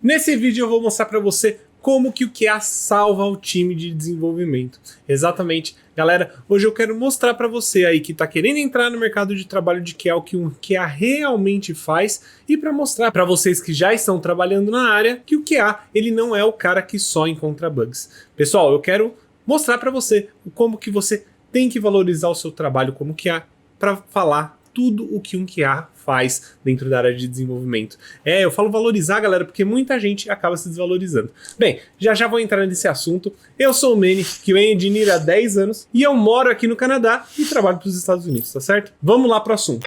Nesse vídeo eu vou mostrar para você como que o QA salva o time de desenvolvimento. Exatamente, galera, hoje eu quero mostrar para você aí que está querendo entrar no mercado de trabalho de QA, o que um QA realmente faz, e para mostrar para vocês que já estão trabalhando na área que o QA ele não é o cara que só encontra bugs. Pessoal, eu quero mostrar para você como que você tem que valorizar o seu trabalho como QA para falar tudo o que um QA faz dentro da área de desenvolvimento. Eu falo valorizar, galera, porque muita gente acaba se desvalorizando. Bem, já vou entrar nesse assunto. Eu sou o Manny, QA Engineer há 10 anos, e eu moro aqui no Canadá e trabalho para os Estados Unidos, tá certo? Vamos lá pro assunto.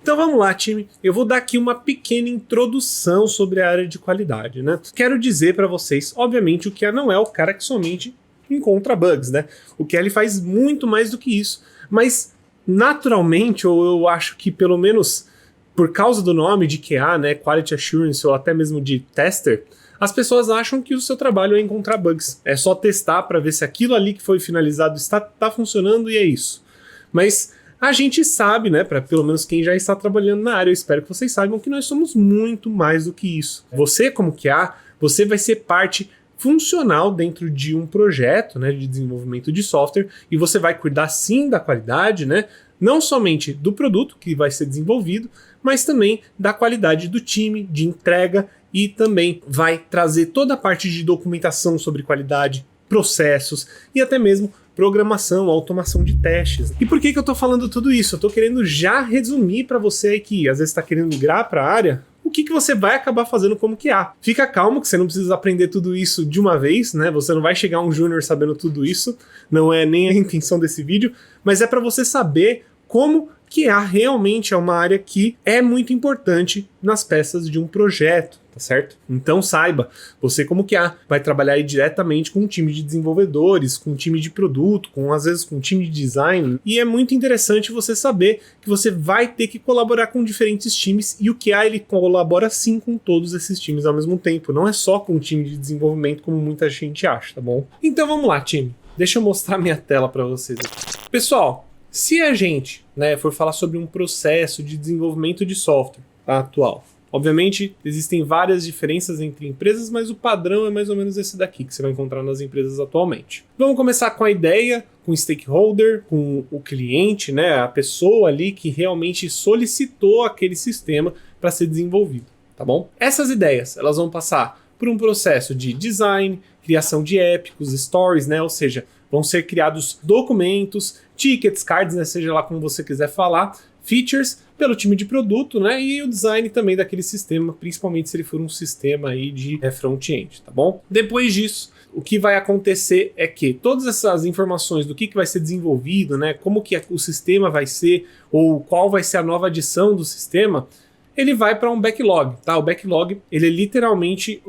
Então vamos lá, time. Eu vou dar aqui uma pequena introdução sobre a área de qualidade, né? Quero dizer para vocês, obviamente, o QA não é o cara que somente encontra bugs, né? O QA ele faz muito mais do que isso, mas naturalmente, ou eu acho que pelo menos por causa do nome de QA, né, Quality Assurance, ou até mesmo de Tester, as pessoas acham que o seu trabalho é encontrar bugs. É só testar para ver se aquilo ali que foi finalizado está funcionando e é isso. Mas a gente sabe, né, para pelo menos quem já está trabalhando na área, eu espero que vocês saibam que nós somos muito mais do que isso. Você como QA, você vai ser parte funcional dentro de um projeto, né, de desenvolvimento de software, e você vai cuidar sim da qualidade, né, não somente do produto que vai ser desenvolvido, mas também da qualidade do time, de entrega, e também vai trazer toda a parte de documentação sobre qualidade, processos e até mesmo programação, automação de testes. E por que eu tô falando tudo isso? Eu tô querendo já resumir para você aí que às vezes está querendo migrar para a área, o que você vai acabar fazendo como QA. Fica calmo que você não precisa aprender tudo isso de uma vez, né? Você não vai chegar um júnior sabendo tudo isso, não é nem a intenção desse vídeo, mas é para você saber como QA realmente é uma área que é muito importante nas peças de um projeto, tá certo? Então saiba, você como QA vai trabalhar aí diretamente com um time de desenvolvedores, com um time de produto, às vezes com um time de design, e é muito interessante você saber que você vai ter que colaborar com diferentes times, e o QA ele colabora sim com todos esses times ao mesmo tempo, não é só com um time de desenvolvimento como muita gente acha, tá bom? Então vamos lá, time, deixa eu mostrar minha tela para vocês aqui. Pessoal, se a gente, né, for falar sobre um processo de desenvolvimento de software atual, obviamente existem várias diferenças entre empresas, mas o padrão é mais ou menos esse daqui que você vai encontrar nas empresas atualmente. Vamos começar com a ideia, com o stakeholder, com o cliente, né, a pessoa ali que realmente solicitou aquele sistema para ser desenvolvido, tá bom? Essas ideias, elas vão passar por um processo de design, criação de épicos, stories, né, ou seja, vão ser criados documentos, tickets, cards, né, seja lá como você quiser falar, features pelo time de produto, né, e o design também daquele sistema, principalmente se ele for um sistema aí de front-end, tá bom? Depois disso, o que vai acontecer é que todas essas informações do que vai ser desenvolvido, né, como que o sistema vai ser, ou qual vai ser a nova adição do sistema, ele vai para um backlog, tá? O backlog, ele é literalmente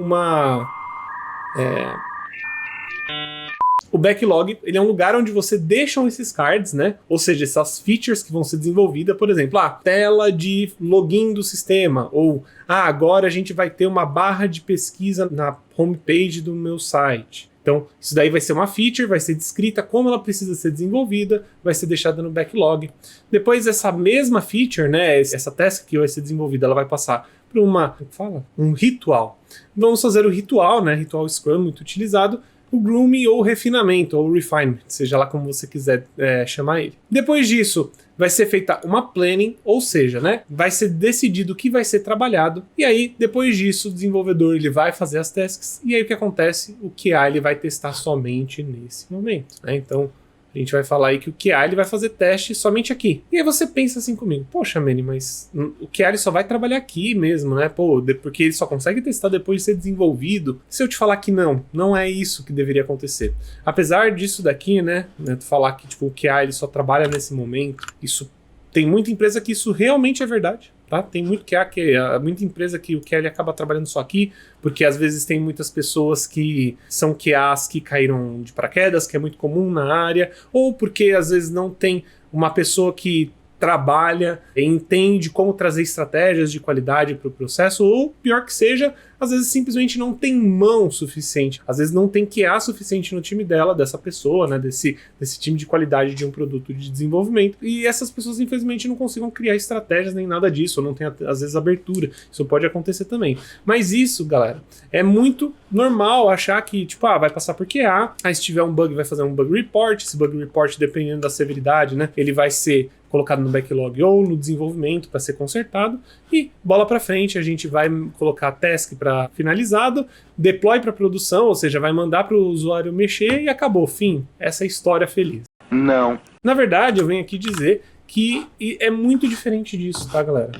O backlog, ele é um lugar onde você deixa esses cards, né? Ou seja, essas features que vão ser desenvolvidas, por exemplo, a tela de login do sistema, ou agora a gente vai ter uma barra de pesquisa na homepage do meu site. Então, isso daí vai ser uma feature, vai ser descrita como ela precisa ser desenvolvida, vai ser deixada no backlog. Depois, essa mesma feature, né, essa task que vai ser desenvolvida, ela vai passar por um ritual. Vamos fazer o ritual, né, ritual Scrum, muito utilizado, o grooming ou refinamento, ou refinement, seja lá como você quiser chamar ele. Depois disso, vai ser feita uma planning, ou seja, né, vai ser decidido o que vai ser trabalhado, e aí, depois disso, o desenvolvedor ele vai fazer as tasks, e aí o que acontece? O QA ele vai testar somente nesse momento, né? Então, a gente vai falar aí que o QA ele vai fazer teste somente aqui. E aí você pensa assim comigo, poxa, Manny, mas o QA ele só vai trabalhar aqui mesmo, né? Porque ele só consegue testar depois de ser desenvolvido. Se eu te falar que não é isso que deveria acontecer. Apesar disso daqui, né, tu falar que tipo, o QA ele só trabalha nesse momento, isso tem muita empresa que isso realmente é verdade. Tá? Tem muito muita empresa que o QA ele acaba trabalhando só aqui, porque às vezes tem muitas pessoas que são QAs que caíram de paraquedas, que é muito comum na área, ou porque às vezes não tem uma pessoa que trabalha, entende como trazer estratégias de qualidade para o processo, ou pior que seja, às vezes simplesmente não tem mão suficiente, às vezes não tem QA suficiente no time dela, dessa pessoa, né, desse time de qualidade de um produto de desenvolvimento, e essas pessoas infelizmente não consigam criar estratégias nem nada disso, ou não tem às vezes abertura, isso pode acontecer também. Mas isso, galera, é muito normal achar que, tipo, vai passar por QA, aí se tiver um bug vai fazer um bug report, esse bug report, dependendo da severidade, né, ele vai ser colocado no backlog ou no desenvolvimento para ser consertado, e bola para frente, a gente vai colocar task para finalizado, deploy para produção, ou seja, vai mandar para o usuário mexer e acabou, fim. Essa é a história feliz. Não. Na verdade, eu venho aqui dizer que é muito diferente disso, tá, galera?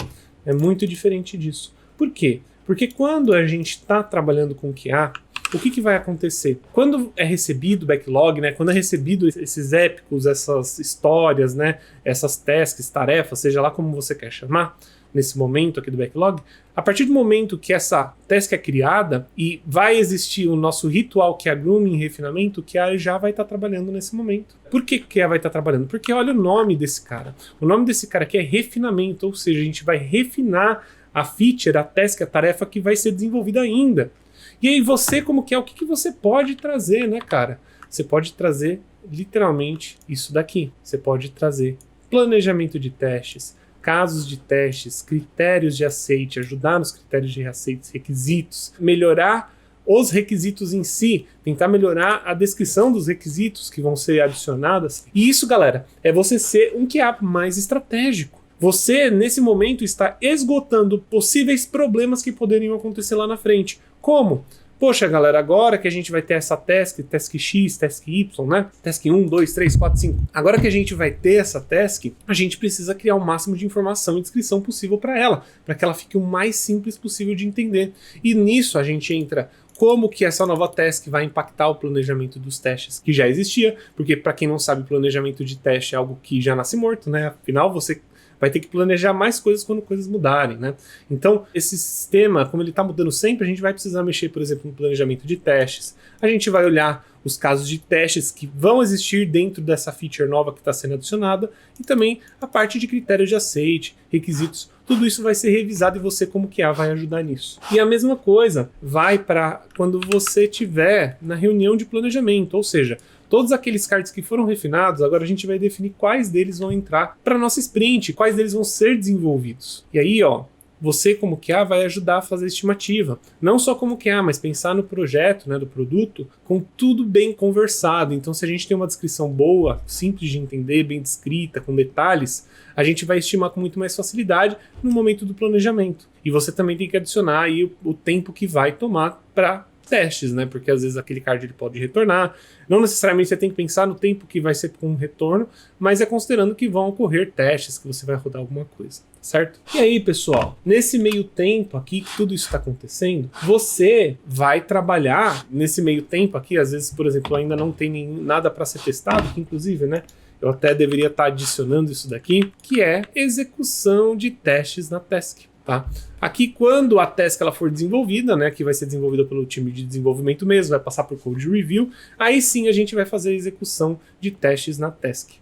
É muito diferente disso. Por quê? Porque quando a gente está trabalhando com QA, o que vai acontecer? Quando é recebido o backlog, né? Quando é recebido esses épicos, essas histórias, né? Essas tasks, tarefas, seja lá como você quer chamar, nesse momento aqui do backlog, a partir do momento que essa task é criada e vai existir o nosso ritual que é grooming e refinamento, que a já vai estar trabalhando nesse momento. Por que a vai estar trabalhando? Porque olha o nome desse cara. O nome desse cara aqui é refinamento, ou seja, a gente vai refinar a feature, a task, a tarefa que vai ser desenvolvida ainda. E aí você, como que é, o que você pode trazer, né, cara? Você pode trazer, literalmente, isso daqui. Você pode trazer planejamento de testes, casos de testes, critérios de aceite, ajudar nos critérios de aceite, requisitos, melhorar os requisitos em si, tentar melhorar a descrição dos requisitos que vão ser adicionadas. E isso, galera, é você ser um QA mais estratégico. Você, nesse momento, está esgotando possíveis problemas que poderiam acontecer lá na frente. Como? Poxa, galera, agora que a gente vai ter essa task X, task Y, né? Task 1, 2, 3, 4, 5. Agora que a gente vai ter essa task, a gente precisa criar o máximo de informação e descrição possível para ela, para que ela fique o mais simples possível de entender. E nisso a gente entra como que essa nova task vai impactar o planejamento dos testes que já existia, porque para quem não sabe, planejamento de teste é algo que já nasce morto, né? Afinal, você vai ter que planejar mais coisas quando coisas mudarem, né? Então, esse sistema, como ele está mudando sempre, a gente vai precisar mexer, por exemplo, no planejamento de testes. A gente vai olhar os casos de testes que vão existir dentro dessa feature nova que está sendo adicionada e também a parte de critérios de aceite, requisitos. Tudo isso vai ser revisado e você, como QA, vai ajudar nisso. E a mesma coisa vai para quando você estiver na reunião de planejamento, ou seja, todos aqueles cards que foram refinados, agora a gente vai definir quais deles vão entrar para nossa sprint, quais deles vão ser desenvolvidos. E aí, ó, você como QA vai ajudar a fazer a estimativa. Não só como QA, mas pensar no projeto, né, do produto, com tudo bem conversado. Então, se a gente tem uma descrição boa, simples de entender, bem descrita, com detalhes, a gente vai estimar com muito mais facilidade no momento do planejamento. E você também tem que adicionar aí o tempo que vai tomar para testes, né? Porque às vezes aquele card ele pode retornar. Não necessariamente você tem que pensar no tempo que vai ser com o retorno, mas é considerando que vão ocorrer testes, que você vai rodar alguma coisa, certo? E aí, pessoal, nesse meio tempo aqui que tudo isso está acontecendo, você vai trabalhar nesse meio tempo aqui, às vezes, por exemplo, ainda não tem nada para ser testado, que inclusive, né? Eu até deveria estar adicionando isso daqui, que é execução de testes na task. Tá? Aqui, quando a task ela for desenvolvida, né, que vai ser desenvolvida pelo time de desenvolvimento mesmo, vai passar por code review, aí sim a gente vai fazer a execução de testes na task.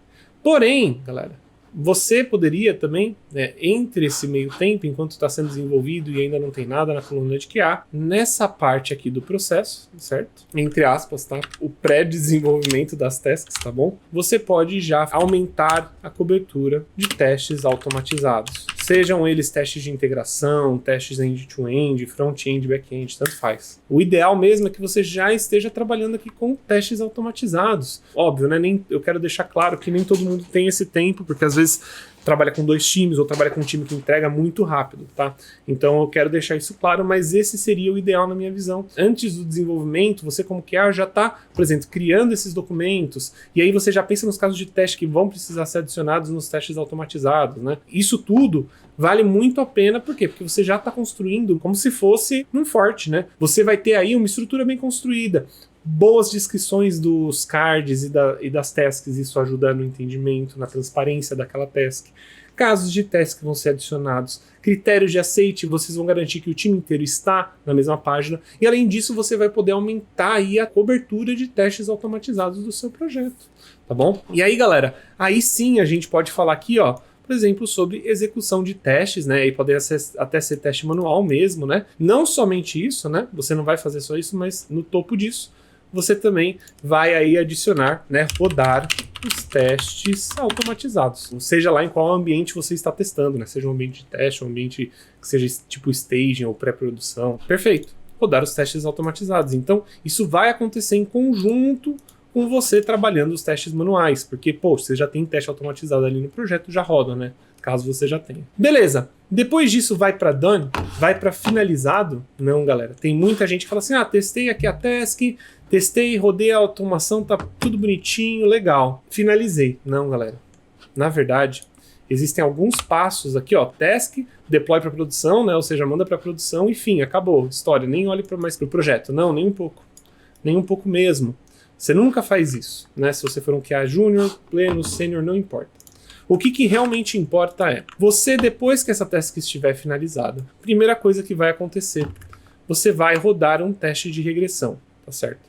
Porém, galera, você poderia também, né, entre esse meio tempo, enquanto está sendo desenvolvido e ainda não tem nada na coluna de QA, nessa parte aqui do processo, certo? Entre aspas, tá? O pré-desenvolvimento das tasks, tá bom? Você pode já aumentar a cobertura de testes automatizados. Sejam eles testes de integração, testes end-to-end, front-end, back-end, tanto faz. O ideal mesmo é que você já esteja trabalhando aqui com testes automatizados. Óbvio, né? Eu quero deixar claro que nem todo mundo tem esse tempo, porque às vezes trabalha com 2 times ou trabalha com um time que entrega muito rápido, tá? Então eu quero deixar isso claro, mas esse seria o ideal na minha visão. Antes do desenvolvimento, você como QA já está, por exemplo, criando esses documentos, e aí você já pensa nos casos de teste que vão precisar ser adicionados nos testes automatizados, né? Isso tudo vale muito a pena, por quê? Porque você já está construindo como se fosse um forte, né? Você vai ter aí uma estrutura bem construída, boas descrições dos cards e das tasks, isso ajuda no entendimento, na transparência daquela task. Casos de teste que vão ser adicionados, critérios de aceite, vocês vão garantir que o time inteiro está na mesma página, e além disso você vai poder aumentar aí a cobertura de testes automatizados do seu projeto, tá bom? E aí, galera, aí sim a gente pode falar aqui, ó, por exemplo, sobre execução de testes, né? E poderia até ser teste manual mesmo, né? Não somente isso, né? Você não vai fazer só isso, mas no topo disso, você também vai aí adicionar, né? Rodar os testes automatizados. Seja lá em qual ambiente você está testando, né? Seja um ambiente de teste, um ambiente que seja tipo staging ou pré-produção. Perfeito. Rodar os testes automatizados. Então, isso vai acontecer em conjunto com você trabalhando os testes manuais, porque, pô, você já tem teste automatizado ali no projeto, já roda, né? Caso você já tenha. Beleza. Depois disso vai para done, vai para finalizado? Não, galera. Tem muita gente que fala assim, testei aqui a task, testei, rodei a automação, tá tudo bonitinho, legal. Finalizei. Não, galera. Na verdade, existem alguns passos aqui, ó, task, deploy para produção, né? Ou seja, manda para produção e fim, acabou, história. Nem olhe mais pro projeto. Não, nem um pouco. Nem um pouco mesmo. Você nunca faz isso, né? Se você for um QA Júnior, Pleno, Sênior, não importa. O que realmente importa é, você depois que essa task estiver finalizada, primeira coisa que vai acontecer, você vai rodar um teste de regressão, tá certo?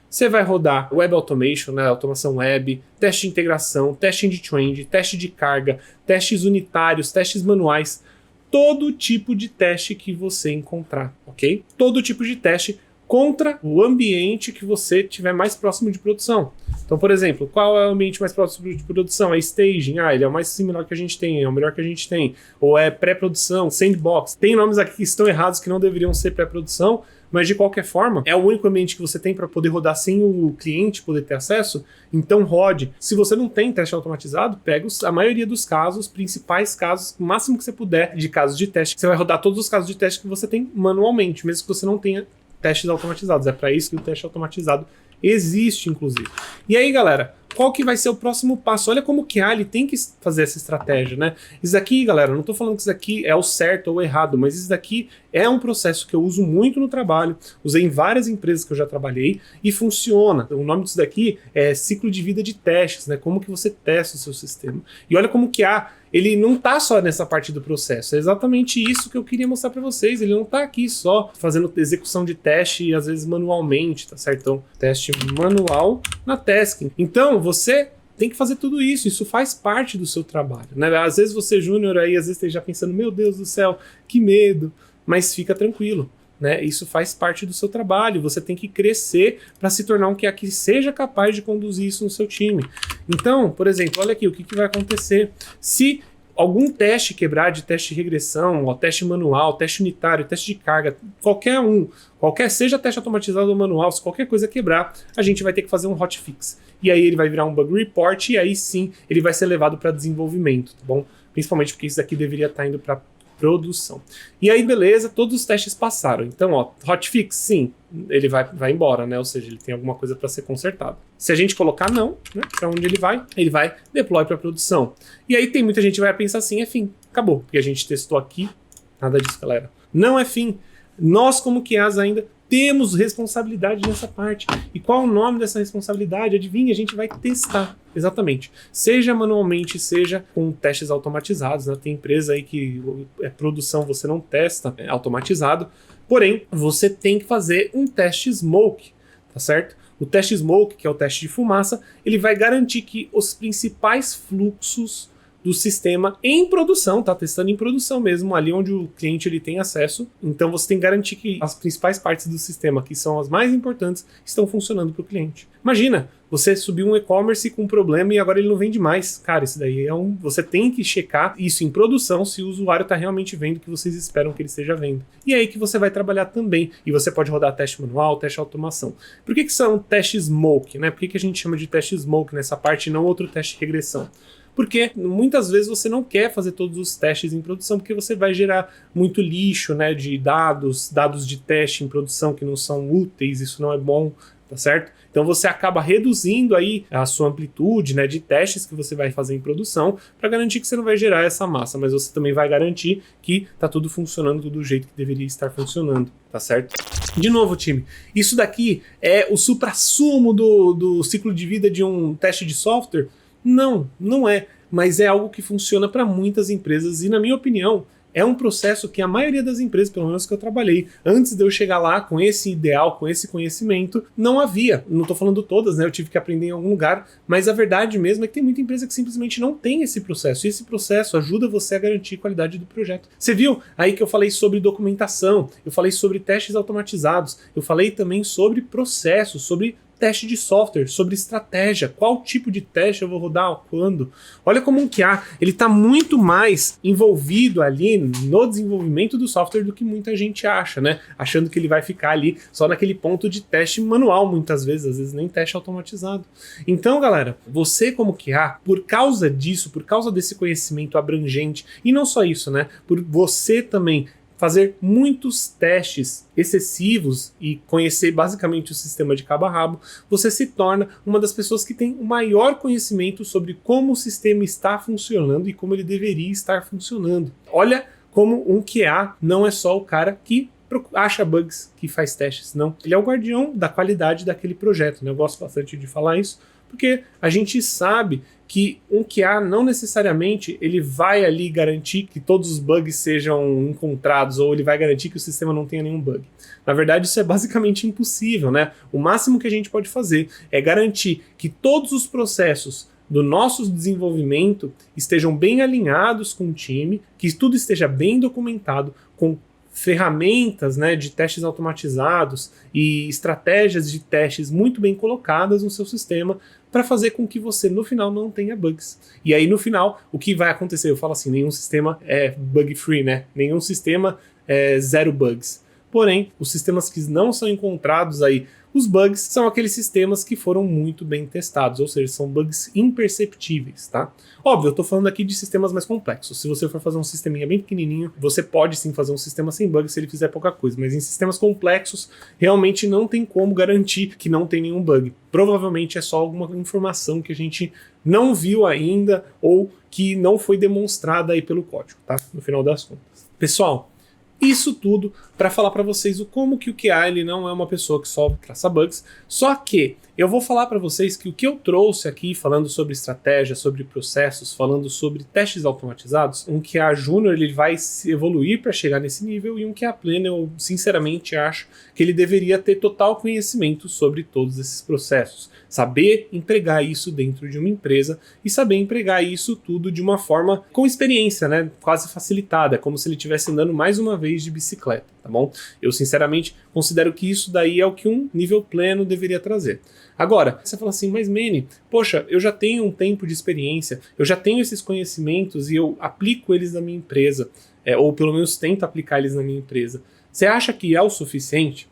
Você vai rodar Web Automation, né, automação web, teste de integração, teste end-to-end, teste de carga, testes unitários, testes manuais, todo tipo de teste que você encontrar, ok? Todo tipo de teste contra o ambiente que você tiver mais próximo de produção. Então, por exemplo, qual é o ambiente mais próximo de produção? É staging, ele é o mais similar que a gente tem, é o melhor que a gente tem. Ou é pré-produção, sandbox. Tem nomes aqui que estão errados que não deveriam ser pré-produção, mas de qualquer forma, é o único ambiente que você tem para poder rodar sem o cliente poder ter acesso, então rode. Se você não tem teste automatizado, pega a maioria dos casos, principais casos, o máximo que você puder de casos de teste. Você vai rodar todos os casos de teste que você tem manualmente, mesmo que você não tenha testes automatizados. É para isso que o teste automatizado existe, inclusive. E aí, galera, qual que vai ser o próximo passo? Olha como que ele tem que fazer essa estratégia, né? Isso aqui, galera, não tô falando que isso aqui é o certo ou o errado, mas isso daqui é um processo que eu uso muito no trabalho, usei em várias empresas que eu já trabalhei e funciona. O nome disso daqui é ciclo de vida de testes, né? Como que você testa o seu sistema. E olha como que ele não tá só nessa parte do processo, é exatamente isso que eu queria mostrar para vocês. Ele não tá aqui só fazendo execução de teste e às vezes manualmente, tá certo? Então, teste manual na tasking. Então, você tem que fazer tudo isso, isso faz parte do seu trabalho, né? Às vezes você júnior aí, às vezes esteja pensando, meu Deus do céu, que medo, mas fica tranquilo. Né? Isso faz parte do seu trabalho, você tem que crescer para se tornar um QA que seja capaz de conduzir isso no seu time. Então, por exemplo, olha aqui, o que vai acontecer se algum teste quebrar de teste de regressão, ó, teste manual, teste unitário, teste de carga, qualquer seja teste automatizado ou manual, se qualquer coisa quebrar, a gente vai ter que fazer um hotfix. E aí ele vai virar um bug report e aí sim ele vai ser levado para desenvolvimento, tá bom? Principalmente porque isso daqui deveria estar indo para produção. E aí, beleza, todos os testes passaram. Então, ó, hotfix, sim, ele vai embora, né? Ou seja, ele tem alguma coisa para ser consertado. Se a gente colocar não, né? Para onde ele vai deploy para produção. E aí tem muita gente que vai pensar assim, é fim, acabou, porque a gente testou aqui, nada disso, galera. Não é fim. Nós, como QAs ainda, temos responsabilidade nessa parte. E qual o nome dessa responsabilidade? Adivinha, a gente vai testar. Exatamente. Seja manualmente, seja com testes automatizados. Né? Tem empresa aí que produção você não testa automatizado. Porém, você tem que fazer um teste smoke, tá certo? O teste smoke, que é o teste de fumaça, ele vai garantir que os principais fluxos do sistema em produção, tá testando em produção mesmo, ali onde o cliente ele tem acesso. Então você tem que garantir que as principais partes do sistema, que são as mais importantes, estão funcionando para o cliente. Imagina, você subiu um e-commerce com um problema e agora ele não vende mais. Cara, isso daí você tem que checar isso em produção se o usuário está realmente vendo o que vocês esperam que ele esteja vendo. E é aí que você vai trabalhar também. E você pode rodar teste manual, teste de automação. Por que são testes smoke, né? Por que a gente chama de teste smoke nessa parte e não outro teste de regressão? Porque muitas vezes você não quer fazer todos os testes em produção, porque você vai gerar muito lixo, né, de dados de teste em produção que não são úteis, isso não é bom, tá certo? Então você acaba reduzindo aí a sua amplitude, né, de testes que você vai fazer em produção para garantir que você não vai gerar essa massa, mas você também vai garantir que tá tudo funcionando do jeito que deveria estar funcionando, tá certo? De novo, time, isso daqui é o suprassumo do ciclo de vida de um teste de software? Não, não é, mas é algo que funciona para muitas empresas e, na minha opinião, é um processo que a maioria das empresas, pelo menos que eu trabalhei, antes de eu chegar lá com esse ideal, com esse conhecimento, não havia. Não estou falando todas, né? Eu tive que aprender em algum lugar, mas a verdade mesmo é que tem muita empresa que simplesmente não tem esse processo. E esse processo ajuda você a garantir a qualidade do projeto. Você viu aí que eu falei sobre documentação, eu falei sobre testes automatizados, eu falei também sobre processos, sobre teste de software, sobre estratégia, qual tipo de teste eu vou rodar, quando. Olha como um QA, ele está muito mais envolvido ali no desenvolvimento do software do que muita gente acha, né? Achando que ele vai ficar ali só naquele ponto de teste manual, muitas vezes, às vezes nem teste automatizado. Então, galera, você como QA, por causa disso, por causa desse conhecimento abrangente, e não só isso, né? Por você também fazer muitos testes excessivos e conhecer basicamente o sistema de cabo a rabo, você se torna uma das pessoas que tem o maior conhecimento sobre como o sistema está funcionando e como ele deveria estar funcionando. Olha como um QA não é só o cara que acha bugs, que faz testes, não. Ele é o guardião da qualidade daquele projeto, né? Eu gosto bastante de falar isso, porque a gente sabe que um QA não necessariamente ele vai ali garantir que todos os bugs sejam encontrados ou ele vai garantir que o sistema não tenha nenhum bug. Na verdade, isso é basicamente impossível, né? O máximo que a gente pode fazer é garantir que todos os processos do nosso desenvolvimento estejam bem alinhados com o time, que tudo esteja bem documentado, com ferramentas, né, de testes automatizados e estratégias de testes muito bem colocadas no seu sistema para fazer com que você no final não tenha bugs. E aí no final o que vai acontecer? Eu falo assim, nenhum sistema é bug free, né? Nenhum sistema é zero bugs. Porém, os sistemas que não são encontrados aí, os bugs são aqueles sistemas que foram muito bem testados, ou seja, são bugs imperceptíveis, tá? Óbvio, eu estou falando aqui de sistemas mais complexos. Se você for fazer um sisteminha bem pequenininho, você pode sim fazer um sistema sem bugs se ele fizer pouca coisa, mas em sistemas complexos, realmente não tem como garantir que não tem nenhum bug. Provavelmente é só alguma informação que a gente não viu ainda ou que não foi demonstrada aí pelo código, tá? No final das contas. Pessoal, isso tudo para falar para vocês o como que o QA ele não é uma pessoa que só traça bugs, só que eu vou falar para vocês que o que eu trouxe aqui falando sobre estratégia, sobre processos, falando sobre testes automatizados, um QA Júnior ele vai se evoluir para chegar nesse nível e um QA Pleno eu sinceramente acho que ele deveria ter total conhecimento sobre todos esses processos, saber empregar isso dentro de uma empresa e saber empregar isso tudo de uma forma com experiência, né, quase facilitada, como se ele estivesse andando mais uma vez de bicicleta, tá bom? Eu sinceramente considero que isso daí é o que um nível pleno deveria trazer. Agora, você fala assim, mas Manny, poxa, eu já tenho um tempo de experiência, eu já tenho esses conhecimentos e eu aplico eles na minha empresa, ou pelo menos tento aplicar eles na minha empresa. Você acha que é o suficiente?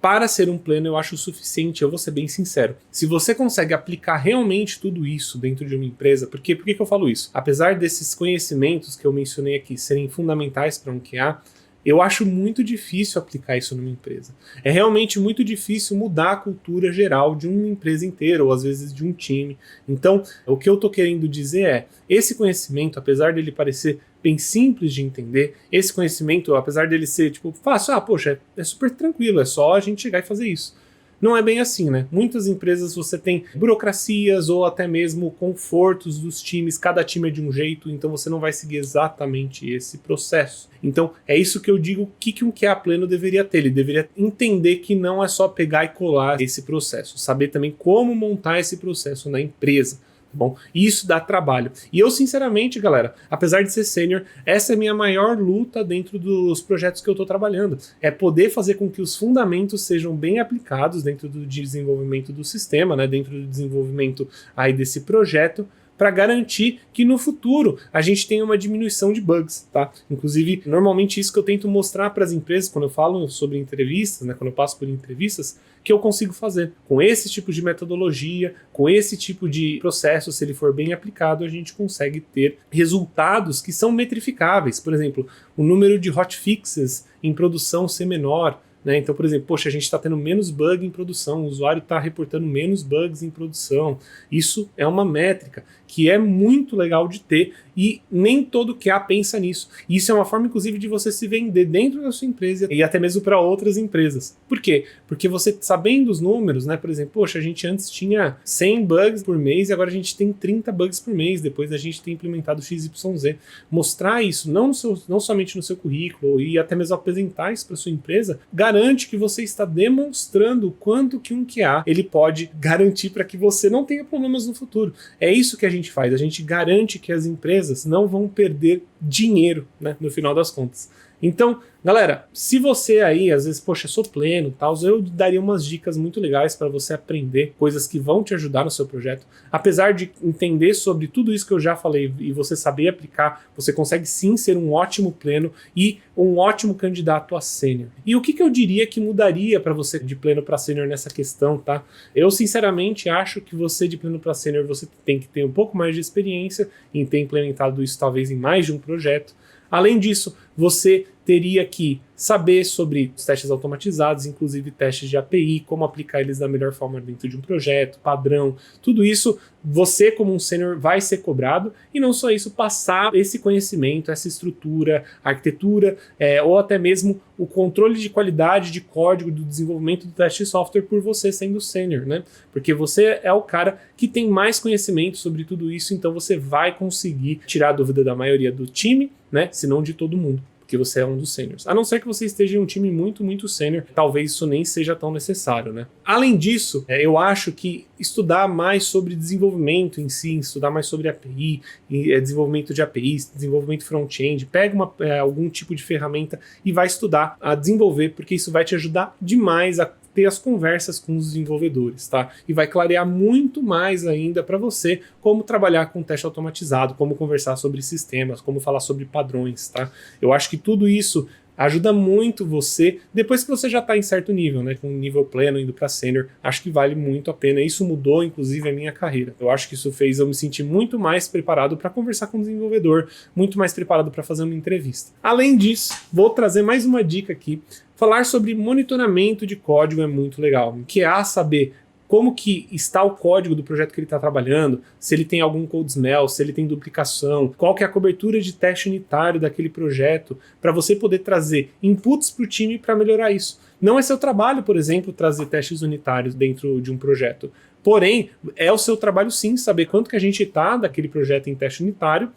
Para ser um pleno eu acho o suficiente, eu vou ser bem sincero. Se você consegue aplicar realmente tudo isso dentro de uma empresa, por que eu falo isso? Apesar desses conhecimentos que eu mencionei aqui serem fundamentais para um QA, eu acho muito difícil aplicar isso numa empresa. É realmente muito difícil mudar a cultura geral de uma empresa inteira, ou às vezes de um time. Então, o que eu estou querendo dizer é, esse conhecimento, apesar dele parecer bem simples de entender, esse conhecimento, apesar dele ser tipo fácil, poxa, é super tranquilo, é só a gente chegar e fazer isso. Não é bem assim, né? Muitas empresas você tem burocracias ou até mesmo confortos dos times, cada time é de um jeito, então você não vai seguir exatamente esse processo. Então é isso que eu digo, o que um QA pleno deveria ter. Ele deveria entender que não é só pegar e colar esse processo, saber também como montar esse processo na empresa. Bom, isso dá trabalho. E eu, sinceramente, galera, apesar de ser sênior, essa é a minha maior luta dentro dos projetos que eu estou trabalhando. É poder fazer com que os fundamentos sejam bem aplicados dentro do desenvolvimento do sistema, né, dentro do desenvolvimento aí desse projeto, para garantir que no futuro a gente tenha uma diminuição de bugs, tá? Inclusive, normalmente isso que eu tento mostrar para as empresas quando eu falo sobre entrevistas, né, quando eu passo por entrevistas, que eu consigo fazer. Com esse tipo de metodologia, com esse tipo de processo, se ele for bem aplicado, a gente consegue ter resultados que são metrificáveis. Por exemplo, o número de hotfixes em produção ser menor, né? Então, por exemplo, poxa, a gente está tendo menos bug em produção, o usuário está reportando menos bugs em produção. Isso é uma métrica que é muito legal de ter e nem todo QA pensa nisso. E isso é uma forma, inclusive, de você se vender dentro da sua empresa e até mesmo para outras empresas. Por quê? Porque você, sabendo os números, né? Por exemplo, poxa, a gente antes tinha 100 bugs por mês e agora a gente tem 30 bugs por mês, depois da gente ter implementado XYZ. Mostrar isso, não somente no seu currículo e até mesmo apresentar isso para sua empresa, garante que você está demonstrando o quanto que um QA ele pode garantir para que você não tenha problemas no futuro. É isso que a gente faz, a gente garante que as empresas não vão perder dinheiro, né, no final das contas. Então, galera, se você aí, às vezes, poxa, sou pleno e tal, eu daria umas dicas muito legais para você aprender, coisas que vão te ajudar no seu projeto. Apesar de entender sobre tudo isso que eu já falei e você saber aplicar, você consegue sim ser um ótimo pleno e um ótimo candidato a sênior. E o que eu diria que mudaria para você de pleno para sênior nessa questão, tá? Eu, sinceramente, acho que você de pleno para sênior, você tem que ter um pouco mais de experiência em ter implementado isso talvez em mais de um projeto. Além disso, você teria que saber sobre os testes automatizados, inclusive testes de API, como aplicar eles da melhor forma dentro de um projeto, padrão, tudo isso você como um sênior vai ser cobrado e não só isso, passar esse conhecimento, essa estrutura, arquitetura ou até mesmo o controle de qualidade de código do desenvolvimento do teste de software por você sendo sênior, né? Porque você é o cara que tem mais conhecimento sobre tudo isso, então você vai conseguir tirar a dúvida da maioria do time, né? Se não de todo mundo. Porque você é um dos sêniors. A não ser que você esteja em um time muito, muito sênior, talvez isso nem seja tão necessário, né? Além disso, eu acho que estudar mais sobre desenvolvimento em si, estudar mais sobre API, desenvolvimento de APIs, desenvolvimento front-end, pega algum tipo de ferramenta e vai estudar a desenvolver, porque isso vai te ajudar demais a ter as conversas com os desenvolvedores, tá? E vai clarear muito mais ainda para você como trabalhar com teste automatizado, como conversar sobre sistemas, como falar sobre padrões, tá? Eu acho que tudo isso ajuda muito você, depois que você já está em certo nível, né, com um nível pleno, indo para sênior, acho que vale muito a pena. Isso mudou, inclusive, a minha carreira. Eu acho que isso fez eu me sentir muito mais preparado para conversar com o desenvolvedor, muito mais preparado para fazer uma entrevista. Além disso, vou trazer mais uma dica aqui. Falar sobre monitoramento de código é muito legal, que é saber como que está o código do projeto que ele está trabalhando, se ele tem algum code smell, se ele tem duplicação, qual que é a cobertura de teste unitário daquele projeto, para você poder trazer inputs para o time para melhorar isso. Não é seu trabalho, por exemplo, trazer testes unitários dentro de um projeto. Porém, é o seu trabalho sim saber quanto que a gente está daquele projeto em teste unitário,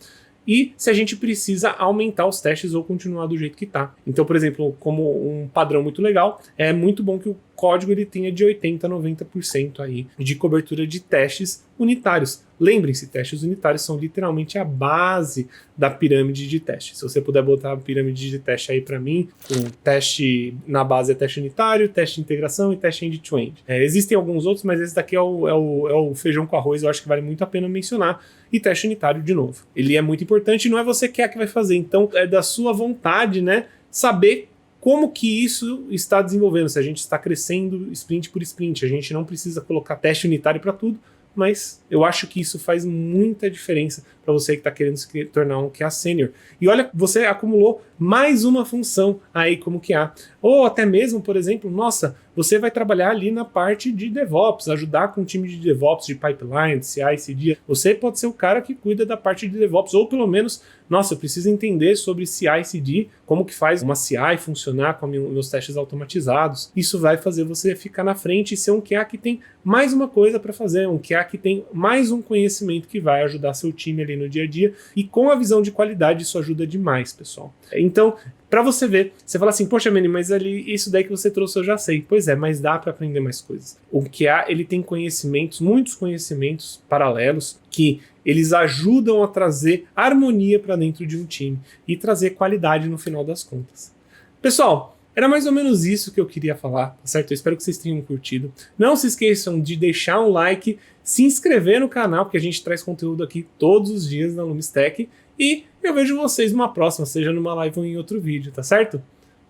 e se a gente precisa aumentar os testes ou continuar do jeito que está. Então, por exemplo, como um padrão muito legal, é muito bom que o código ele tenha de 80% a 90% aí de cobertura de testes unitários. Lembrem-se, testes unitários são literalmente a base da pirâmide de teste. Se você puder botar a pirâmide de teste aí para mim, com teste na base é teste unitário, teste de integração e teste end-to-end. Existem alguns outros, mas esse daqui é o feijão com arroz, eu acho que vale muito a pena mencionar. E teste unitário, de novo. Ele é muito importante e não é você que vai fazer. Então, é da sua vontade, né, saber como que isso está desenvolvendo, se a gente está crescendo sprint por sprint. A gente não precisa colocar teste unitário para tudo, mas eu acho que isso faz muita diferença para você que está querendo se tornar um QA sênior. E olha, você acumulou mais uma função aí como QA. Ou até mesmo, por exemplo, nossa, você vai trabalhar ali na parte de DevOps, ajudar com o time de DevOps, de pipeline, de CI, CD. Você pode ser o cara que cuida da parte de DevOps, ou pelo menos, nossa, eu preciso entender sobre CI, CD, como que faz uma CI funcionar com meus testes automatizados. Isso vai fazer você ficar na frente e ser um QA que tem mais uma coisa para fazer, um QA que tem mais um conhecimento que vai ajudar seu time ali no dia a dia, e com a visão de qualidade isso ajuda demais, pessoal. Então, para você ver, você fala assim, poxa, Manny, mas ali, isso daí que você trouxe eu já sei. Pois é, mas dá para aprender mais coisas. O QA, ele tem conhecimentos, muitos conhecimentos paralelos que eles ajudam a trazer harmonia para dentro de um time e trazer qualidade no final das contas. Pessoal, era mais ou menos isso que eu queria falar, tá certo? Eu espero que vocês tenham curtido. Não se esqueçam de deixar um like, se inscrever no canal, porque a gente traz conteúdo aqui todos os dias na Lumistech. E eu vejo vocês numa próxima, seja numa live ou em outro vídeo, tá certo?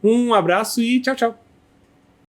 Um abraço e tchau, tchau!